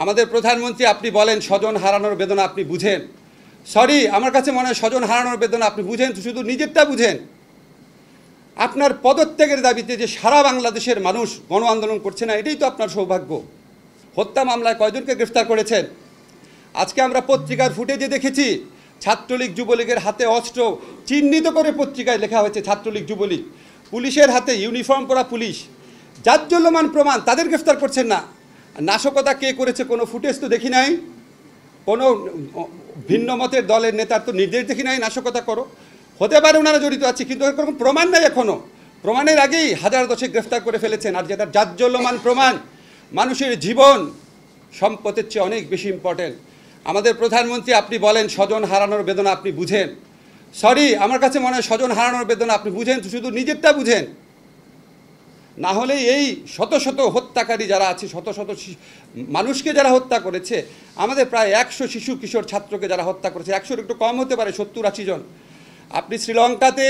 আমাদের প্রধানমন্ত্রী আপনি বলেন স্বজন হারানোর বেদনা আপনি বুঝেন। সরি, আমার কাছে মনে হয় স্বজন হারানোর বেদনা আপনি বুঝেন, শুধু নিজেরটা বুঝেন। আপনার পদত্যাগের দাবিতে যে সারা বাংলাদেশের মানুষ গণ আন্দোলন করছে না, এটাই তো আপনার সৌভাগ্য। হত্যা মামলায় কয়জনকে গ্রেফতার করেছেন? আজকে আমরা পত্রিকার ফুটেজে দেখেছি ছাত্রলীগ যুবলীগের হাতে অস্ত্র চিহ্নিত করে পত্রিকায় লেখা হয়েছে ছাত্রলীগ যুবলীগ, পুলিশের হাতে ইউনিফর্ম পরা পুলিশ, জাজ্জল্যমান প্রমাণ, তাদের গ্রেফতার করছেন না। নাশকতা কে করেছে কোনো ফুটেজ তো দেখি নাই, কোনো ভিন্ন মতের দলের নেতার তো নির্দেশ দেখি নাই নাশকতা করো। হতে পারে ওনারা জড়িত আছে, কিন্তু এরকম প্রমাণ নাই এখনও। প্রমাণের আগেই হাজার দশেক গ্রেফতার করে ফেলেছেন। আর যেটা জাজ্জল্যমান প্রমাণ, মানুষের জীবন সম্পদের চেয়ে অনেক বেশি ইম্পর্টেন্ট। আমাদের প্রধানমন্ত্রী আপনি বলেন স্বজন হারানোর বেদনা আপনি বুঝেন। সরি, আমার কাছে মনে হয় স্বজন হারানোর বেদনা আপনি বুঝেন, শুধু নিজেরটা বুঝেন। না হলে এই শত শত হত্যাকারী যারা আছে, শত শত মানুষকে যারা হত্যা করেছে, আমাদের প্রায় 100 শিশু কিশোর ছাত্রকে যারা হত্যা করেছে, 100-র একটু কম হতে পারে, 70-80 জন। আপনি শ্রীলঙ্কাতে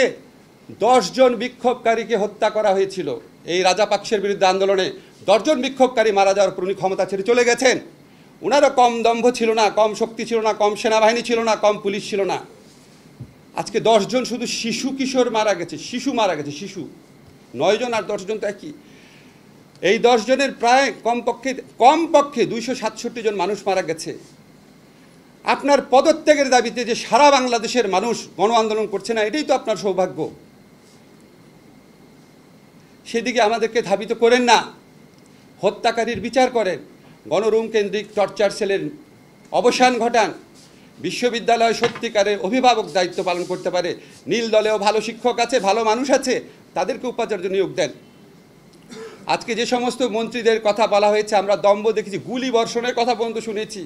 10 জন বিক্ষোভকারীকে হত্যা করা হয়েছিল এই রাজাপাকসের বিরুদ্ধে আন্দোলনে। 10 জন বিক্ষোভকারী মারা যাওয়ার পর উনি ক্ষমতা ছেড়ে চলে গেছেন। ওনারও কম দম্ভ ছিল না, কম শক্তি ছিল না, কম সেনাবাহিনী ছিল না, কম পুলিশ ছিল না। আজকে 10 জন শুধু শিশু কিশোর মারা গেছে, শিশু মারা গেছে, শিশু 9 জন আর 10 জন তো একই। এই 10 জনের প্রায় কমপক্ষে 267 জন মানুষ মারা গেছে। আপনার পদত্যাগের দাবিতে যে সারা বাংলাদেশের মানুষ গণ আন্দোলন করছে না, এটাই তো আপনার সৌভাগ্য। সেদিকে আমাদেরকে ধাবিত করেন না, হত্যাকারীর বিচার করেন, গণরুম কেন্দ্রিক টর্চার সেলের অবসান ঘটান, বিশ্ববিদ্যালয় সত্যিকারের অভিভাবক দায়িত্ব পালন করতে পারে, নীল দলেও ভালো শিক্ষক আছে, ভালো মানুষ আছে, তাদেরকে উপাচার্য নিয়োগ দেন। আজকে যে সমস্ত মন্ত্রীদের কথা বলা হয়েছে, আমরা দম্ভ দেখেছি, গুলি বর্ষণের কথা পর্যন্ত শুনেছি।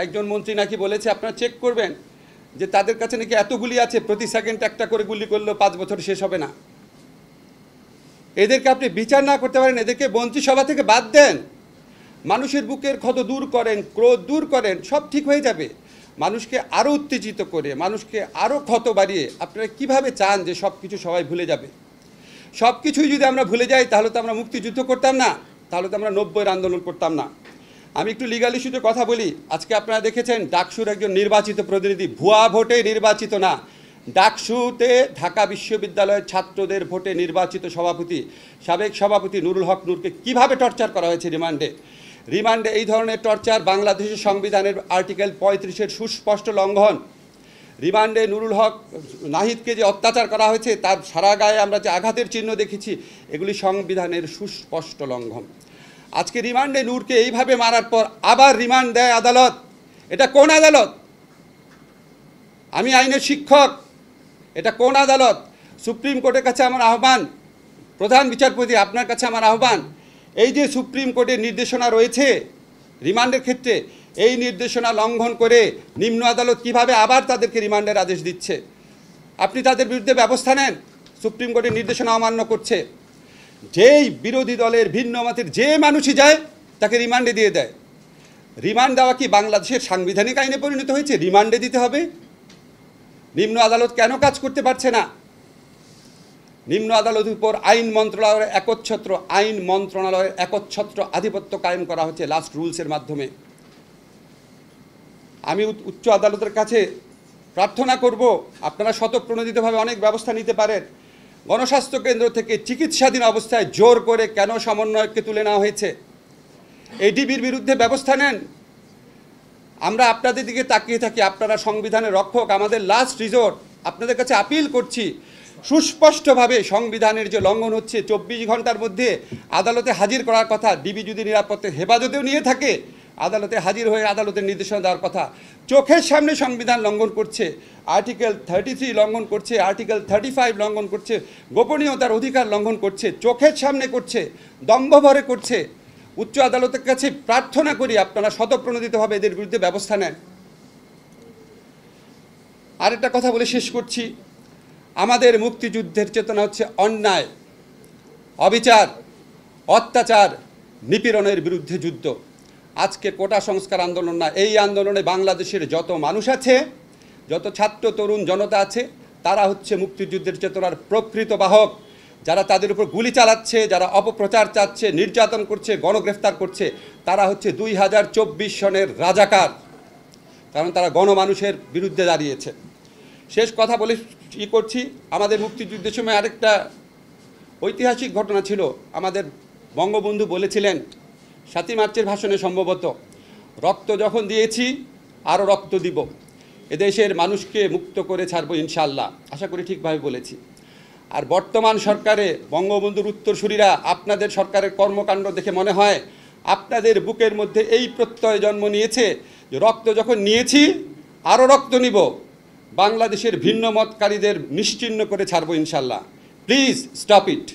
একজন মন্ত্রী নাকি বলেছে আপনারা চেক করবেন যে তাদের কাছে নাকি এত গুলি আছে, প্রতি সেকেন্ড একটা করে গুলি করলেও 5 বছর শেষ হবে না। এদেরকে আপনি বিচার না করতে পারেন, এদেরকে মন্ত্রিসভা থেকে বাদ দেন। মানুষের বুকের ক্ষত দূর করেন, ক্রোধ দূর করেন, সব ঠিক হয়ে যাবে। মানুষকে আরও উত্তেজিত করে, মানুষকে আরও ক্ষত বাড়িয়ে আপনারা কিভাবে চান যে সব কিছু সবাই ভুলে যাবে? সব কিছুই যদি আমরা ভুলে যাই, তাহলে তো আমরা মুক্তিযুদ্ধ করতাম না, তাহলে তো আমরা 90-এর আন্দোলন করতাম না। আমি একটু লিগাল ইস্যুতে কথা বলি। আজকে আপনারা দেখেছেন ডাকসুর একজন নির্বাচিত প্রতিনিধি, ভুয়া ভোটে নির্বাচিত না, ডাকসুতে ঢাকা বিশ্ববিদ্যালয়ের ছাত্রদের ভোটে নির্বাচিত সভাপতি, সাবেক সভাপতি নুরুল হক নূরকে কিভাবে টর্চার করা হয়েছে রিমান্ডে এই ধরনের টর্চার বাংলাদেশের সংবিধানের আর্টিকেল 35-এর সুস্পষ্ট লঙ্ঘন। রিমান্ডে নুরুল হক নাহিদকে যে অত্যাচার করা হয়েছে, তার সারা গায়ে আমরা যে আঘাতের চিহ্ন দেখেছি, এগুলি সংবিধানের সুস্পষ্ট লঙ্ঘন। আজকে রিমান্ডে নূরকে এইভাবে মারার পর আবার রিমান্ড দেয় আদালত। এটা কোন আদালত? আমি আইনের শিক্ষক, এটা কোন আদালত? সুপ্রিম কোর্টের কাছে আমার আহ্বান, প্রধান বিচারপতি আপনার কাছে আমার আহ্বান, এই যে সুপ্রিম কোর্টের নির্দেশনা রয়েছে রিমান্ডের ক্ষেত্রে, এই নির্দেশনা লঙ্ঘন করে নিম্ন আদালত কিভাবে আবার তাদেরকে রিমান্ডের আদেশ দিচ্ছে? আপনি তাদের বিরুদ্ধে ব্যবস্থা নেন। সুপ্রিম কোর্টের নির্দেশনা অমান্য করছে। যেই বিরোধী দলের ভিন্ন মতের যে মানুষই যায় তাকে রিমান্ডে দিয়ে দেয়। রিমান্ড দেওয়া কি বাংলাদেশের সাংবিধানিক আইনে পরিণত হয়েছে? রিমান্ডে দিতে হবে? নিম্ন আদালত কেন কাজ করতে পারছে না? নিম্ন আদালতের উপর আইন মন্ত্রণালয়ের একচ্ছত্র আধিপত্য কায়েম করা হচ্ছে লাস্ট রুলসের মাধ্যমে। আমি উচ্চ আদালতের কাছে প্রার্থনা করব, আপনারা স্বতঃপ্রণোদিতভাবে অনেক ব্যবস্থা নিতে পারেন। গণস্বাস্থ্য কেন্দ্র থেকে চিকিৎসাধীন অবস্থায় জোর করে কেন সমন্বয়ককে তুলে নেওয়া হয়েছে? এডিবির বিরুদ্ধে ব্যবস্থা নেন। আমরা আপনাদের দিকে তাকিয়ে থাকি, আপনারা সংবিধানের রক্ষক, আমাদের লাস্ট রিজোর্ট। আপনাদের কাছে আপিল করছি, সুস্পষ্টভাবে সংবিধানের যে লঙ্ঘন হচ্ছে, 24 ঘন্টার মধ্যে আদালতে হাজির করার কথা। ডিবি যদি নিরাপত্তার হেফাজতেও নিয়ে থাকে, আদালতে হাজির হয়ে আদালতের নির্দেশনা দেওয়ার কথা। চোখের সামনে সংবিধান লঙ্ঘন করছে, আর্টিকেল 33 লঙ্ঘন করছে, আর্টিকেল 35 লঙ্ঘন করছে, গোপনীয়তার অধিকার লঙ্ঘন করছে, চোখের সামনে করছে, দম্ভভরে করছে। উচ্চ আদালতের কাছে প্রার্থনা করি আপনারা স্বতঃপ্রণোদিতভাবে এদের বিরুদ্ধে ব্যবস্থা নেন। আরেকটা কথা বলে শেষ করছি, আমাদের মুক্তিযুদ্ধের চেতনা হচ্ছে অন্যায়, অবিচার, অত্যাচার, নিপীড়নের বিরুদ্ধে যুদ্ধ। আজকে কোটা সংস্কার আন্দোলন না, এই আন্দোলনে বাংলাদেশের যত মানুষ আছে, যত ছাত্র তরুণ জনতা আছে, তারা হচ্ছে মুক্তিযুদ্ধের চেতনার প্রকৃত বাহক। যারা তাদের উপর গুলি চালাচ্ছে, যারা অপপ্রচার চাচ্ছে, নির্যাতন করছে, গণগ্রেফতার করছে, তারা হচ্ছে 2024 সনের রাজাকার, কারণ তারা গণমানুষের বিরুদ্ধে দাঁড়িয়েছে। শেষ কথা বলে করছি, আমাদের মুক্তিযুদ্ধের সময় আরেকটা ঐতিহাসিক ঘটনা ছিল। আমাদের বঙ্গবন্ধু বলেছিলেন 7ই মার্চের ভাষণে সম্ভবত, রক্ত যখন দিয়েছি আরও রক্ত দিব, এদেশের মানুষকে মুক্ত করে ছাড়বো ইনশাআল্লাহ। আশা করি ঠিকভাবে বলেছি। আর বর্তমান সরকারে বঙ্গবন্ধুর উত্তরসূরিরা, আপনাদের সরকারের কর্মকাণ্ড দেখে মনে হয় আপনাদের বুকের মধ্যে এই প্রত্যয় জন্ম নিয়েছে যে রক্ত যখন নিয়েছি আরও রক্ত নিব, বাংলাদেশের ভিন্ন মতকারীদের নিশ্চিহ্ন করে ছাড়বো ইনশাআল্লাহ। Please stop it.